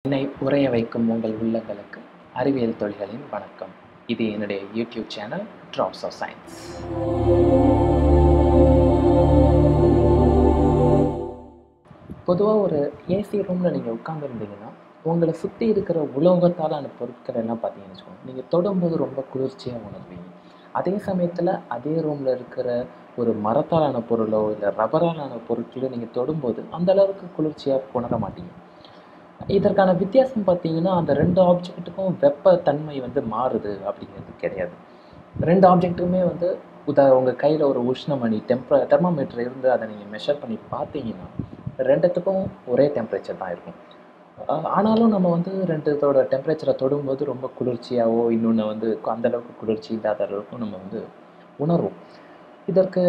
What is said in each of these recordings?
என்னை உறைய வைக்கும் உங்கள் உள்ளங்களுக்கு அறிவியல் தொழில்களின் வணக்கம். இது என்னுடைய YouTube channel Drops of Science. பொதுவாக ஒரு ஏசி ரூமில் நீங்கள் உட்காந்துருந்தீங்கன்னா உங்களை சுற்றி இருக்கிற உலோகத்தாலான பொருட்கள் எல்லாம் பார்த்தீங்கன்னு வச்சுக்கோங்க, நீங்கள் தொடும்போது ரொம்ப குளிர்ச்சியாக உணர்வீங்க. அதே சமயத்தில் அதே ரூமில் இருக்கிற ஒரு மரத்தாலான பொருளோ இல்லை ரப்பராலான பொருட்களோ நீங்கள் தொடும்போது அந்த அளவுக்கு குளிர்ச்சியாக உணர மாட்டீங்க. இதற்கான வித்தியாசம் பார்த்தீங்கன்னா, அந்த 2 ஆப்ஜெக்ட்டுக்கும் வெப்பத்தன்மை மாறுது அப்படிங்கிறது கிடையாது. 2 ஆப்ஜெக்ட்டுமே உங்க கையில ஒரு உஷ்ணமணி தெர்மாமீட்டர் இருந்து அதை நீங்க மெஷர் பண்ணி பார்த்தீங்கன்னா, 2த்துக்கும் ஒரே டெம்பரேச்சர் தான் இருக்கும். ஆனாலும் நம்ம 2த்தோட டெம்பரேச்சரை தொடும்போது ரொம்ப குளிர்ச்சியாவோ, இன்னொன்னு அந்த அளவுக்கு குளிர்ச்சி இல்லாத அளவுக்கும் நம்ம உணர்வோம். இதற்கு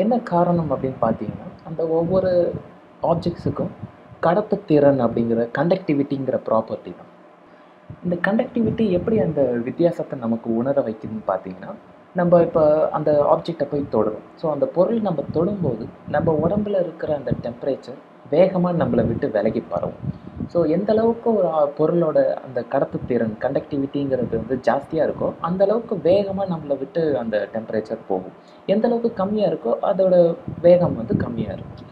என்ன காரணம் அப்படின்னு பார்த்தீங்கன்னா, அந்த ஒவ்வொரு ஆப்ஜெக்ட்ஸுக்கும் கடத்துத்திறன் அப்படிங்கிற கண்டக்டிவிட்டிங்கிற ப்ராப்பர்ட்டி தான். இந்த கண்டக்டிவிட்டி எப்படி அந்த வித்தியாசத்தை நமக்கு உணர வைக்குதுன்னு பார்த்தீங்கன்னா, நம்ம இப்போ அந்த ஆப்ஜெக்டை போய் தொடுறோம். ஸோ அந்த பொருள் நம்ம தொடும்போது நம்ம உடம்புல இருக்கிற அந்த டெம்பரேச்சர் வேகமாக நம்மளை விட்டு விலகி பரவும். ஸோ எந்த அளவுக்கு ஒரு பொருளோட அந்த கடத்துத்திறன் கண்டக்டிவிட்டிங்கிறது ஜாஸ்தியாக இருக்கோ, அந்த அளவுக்கு வேகமாக நம்மளை விட்டு அந்த டெம்பரேச்சர் போகும். எந்த அளவுக்கு கம்மியாக இருக்கோ அதோட வேகம் கம்மியாக இருக்கும்.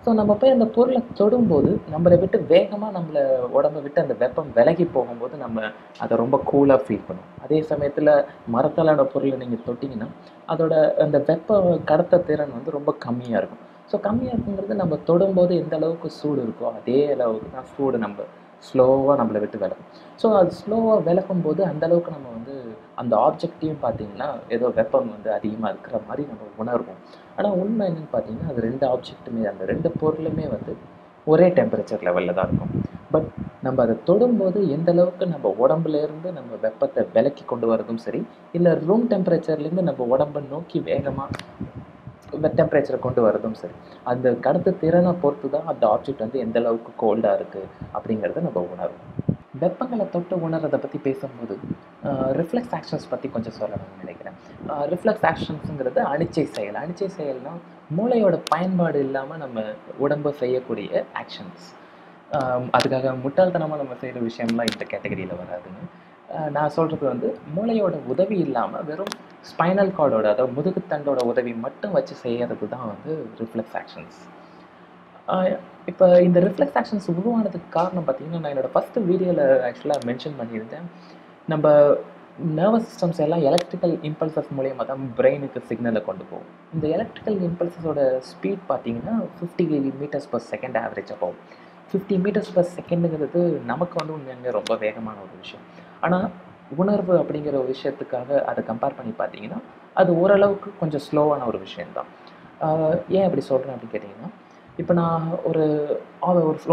ஸோ நம்ம போய் அந்த பொருளை தொடும்போது நம்மளை விட்டு வேகமாக உடம்பை விட்டு அந்த வெப்பம் விலகி போகும்போது நம்ம அதை ரொம்ப கூலாக ஃபீல் பண்ணுவோம். அதே சமயத்தில் மரத்தாலான பொருளை நீங்கள் தொட்டிங்கன்னா அதோட அந்த வெப்ப கடத்த திறன் ரொம்ப கம்மியாக இருக்கும். ஸோ கம்மியாக இருக்குங்கிறது நம்ம தொடும்போது எந்த அளவுக்கு சூடு இருக்கோ அதே அளவுக்கு தான் சூடு ஸ்லோவாக நம்மளை விட்டு விலகும். ஸோ அது ஸ்லோவாக விலகும்போது அந்தளவுக்கு நம்ம அந்த ஆப்ஜெக்டையும் பார்த்தீங்கன்னா ஏதோ வெப்பம் அதிகமாக இருக்கிற மாதிரி நம்ம உணர்வோம். ஆனால் உண்மை என்னென்னு பார்த்தீங்கன்னா, அது 2 ஆப்ஜெக்ட்டுமே அந்த 2 பொருளுமே ஒரே டெம்பரேச்சர் லெவலில் தான் இருக்கும். பட் நம்ம அதை தொடும்போது எந்த அளவுக்கு நம்ம உடம்புலேருந்து நம்ம வெப்பத்தை விலக்கி கொண்டு வரதும் சரி, இல்லை ரூம் டெம்பரேச்சர்லேருந்து நம்ம உடம்பை நோக்கி வேகமாக டெம்பரேச்சரை கொண்டு வரதும் சரி, அந்த கடத்து திறனை பொறுத்து தான் அந்த ஆப்ஜெக்ட் எந்த அளவுக்கு கோல்டாக இருக்குது அப்படிங்கிறத நம்ம உணர்வோம். வெப்பங்களை தொட்டு உணர்றதை பற்றி பேசும்போது ரிஃப்ளெக்ஸ் ஆக்ஷன்ஸ் பற்றி கொஞ்சம் சொல்லணும்னு நினைக்கிறேன். ரிஃப்ளெக்ஸ் ஆக்ஷன்ஸுங்கிறது அனிச்சை செயல். அனிச்சை செயல்னால் மூளையோட பயன்பாடு இல்லாமல் நம்ம உடம்பு செய்யக்கூடிய ஆக்ஷன்ஸ். அதுக்காக முட்டாள்தனமாக நம்ம செய்கிற விஷயம்லாம் இந்த கேட்டகரியில் வராதுங்க. நான் சொல்கிறது மூளையோட உதவி இல்லாமல் வெறும் ஸ்பைனல் கார்டோட, அதாவது முதுகுத்தண்டோட உதவி மட்டும் வச்சு செய்கிறது தான் ரிஃப்ளெக்ஸ் ஆக்ஷன்ஸ். இப்போ இந்த ரிஃப்ளெக்ஸ் ஆக்ஷன்ஸ் உருவானதுக்கு காரணம் பார்த்தீங்கன்னா, நான் என்னோடய ஃபஸ்ட்டு வீடியோவில் ஆக்சுவலாக மென்ஷன் பண்ணியிருந்தேன். நம்ம நர்வஸ் சிஸ்டம்ஸ் எல்லாம் எலக்ட்ரிக்கல் இம்பல்சஸ் மூலியமாக தான் பிரெயினுக்கு சிக்னலை கொண்டு போகும். இந்த எலக்ட்ரிக்கல் இம்பல்சஸோட ஸ்பீட் பார்த்தீங்கன்னா 50 மீட்டர்ஸ் பர் செகண்ட் ஆவரேஜாக போகும். 50 மீட்டர்ஸ் பர் செகண்டுங்கிறது நமக்கு உண்மையாலுமே ரொம்ப வேகமான ஒரு விஷயம். ஆனால் உணர்வு அப்படிங்கிற ஒரு விஷயத்துக்காக அதை கம்பேர் பண்ணி பார்த்தீங்கன்னா, அது ஓரளவுக்கு கொஞ்சம் ஸ்லோவான ஒரு விஷயந்தான். ஏன் அப்படி சொல்கிறேன் அப்படின்னு கேட்டிங்கன்னா, இப்போ நான் ஒரு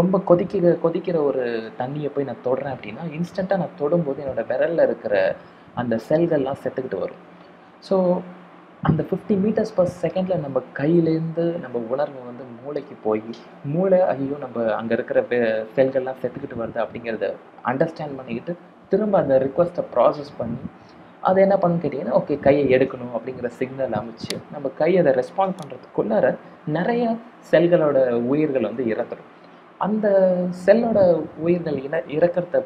ரொம்ப கொதிக்கிற ஒரு தண்ணியை போய் நான் தொடுறேன் அப்படின்னா, இன்ஸ்டண்ட்டாக நான் தொடும்போது என்னோடய விரலில் இருக்கிற அந்த செல்கள்லாம் செத்துக்கிட்டு வரும். ஸோ அந்த 50 மீட்டர்ஸ் பர் செகண்டில் நம்ம கையிலேருந்து நம்ம உணர்வு மூளைக்கு போய் மூளை ஐயோ நம்ம அங்கே இருக்கிற செல்கள்லாம் செத்துக்கிட்டு வருது அப்படிங்கிறத அண்டர்ஸ்டாண்ட் பண்ணிக்கிட்டு திரும்ப அந்த ரிக்வெஸ்ட்டை ப்ராசஸ் பண்ணி அதை என்ன பண்ணுன்னு கேட்டிங்கன்னா, ஓகே கையை எடுக்கணும் அப்படிங்கிற சிக்னல் அமைச்சு நம்ம கையை அதை ரெஸ்பாண்ட் பண்ணுறதுக்குள்ளார நிறைய செல்களோட உயிர்கள் இறந்துடும். அந்த செல்லோட உயிர்கள் இறக்கிறத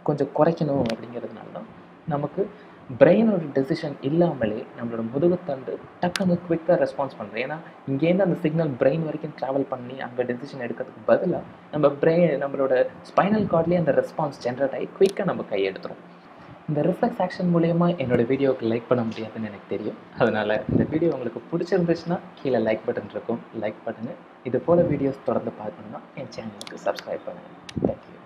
கொஞ்சம் குறைக்கணும் அப்படிங்கிறதுனால தான் நமக்கு பிரெயினோட டெசிஷன் இல்லாமலே நம்மளோட முதுகுத்தண்டு டக்குன்னு குவிக்காக ரெஸ்பான்ஸ் பண்ணுறோம். ஏன்னா இங்கேருந்து அந்த சிக்னல் பிரெயின் வரைக்கும் ட்ராவல் பண்ணி அங்கே டெசிஷன் எடுக்கிறதுக்கு பதிலாக நம்மளோட ஸ்பைனல் கார்ட்லேயே அந்த ரெஸ்பான்ஸ் ஜென்ரேட் ஆகி குவிக்காக நம்ம கை எடுத்துரும். இந்த ரிஃப்ளெக்ஸ் ஆக்ஷன் மூலயமா என்னோடய வீடியோவுக்கு லைக் பண்ண முடியாதுன்னு எனக்கு தெரியும். அதனால் இந்த வீடியோ உங்களுக்கு பிடிச்சிருந்துச்சுன்னா கீழே லைக் பட்டன் இருக்கும், லைக் பண்ணுங்கள். இது போல் வீடியோஸ் தொடர்ந்து பார்க்கணுன்னா என் சேனலுக்கு சப்ஸ்கிரைப் பண்ணுங்கள். தேங்க்யூ.